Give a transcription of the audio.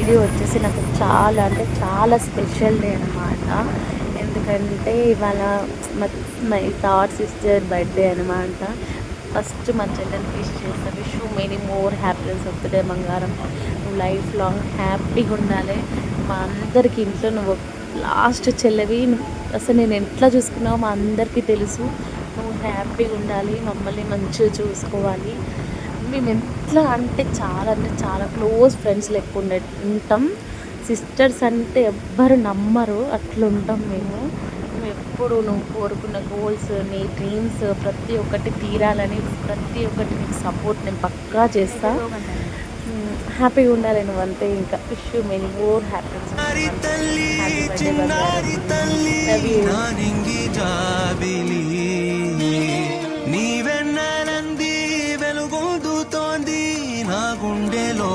Video వచ్చేసి నాకు చాలా అంటే చాలా స్పెషల్ డే అనమాట. ఎందుకంటే ఇవాళ మై థర్డ్ సిస్టర్ బర్త్డే అనమాట. ఫస్ట్ మా చెల్లెని విష్ చేస్తా. Wish you many more happiness of the day బంగారం. నువ్వు లైఫ్ లాంగ్ హ్యాపీగా ఉండాలి. మా అందరికి ఇంట్లో నువ్వు లాస్ట్ చెల్లెవి. అసలు నేను ఎట్లా చూసుకున్నావో మా అందరికీ తెలుసు. నువ్వు హ్యాపీగా ఉండాలి, మమ్మల్ని మంచిగా చూసుకోవాలి. మేము ఎట్లా అంటే చాలా క్లోజ్ ఫ్రెండ్స్ లెక్క ఉంటాం. సిస్టర్స్ అంటే ఎవ్వరు నమ్మరు, అట్లుంటాం మేము. ఎప్పుడు నువ్వు కోరుకున్న గోల్స్, నీ డ్రీమ్స్ ప్రతి ఒక్కటి తీరాలని, ప్రతి ఒక్కటి నీకు సపోర్ట్ నేను పక్కా చేస్తా. హ్యాపీగా ఉండాలి నువ్వు అంతే. ఇంకా wish you many more happiness. నీవెన్నెలంది వెలుగొందుతోంది నా గుండెలో.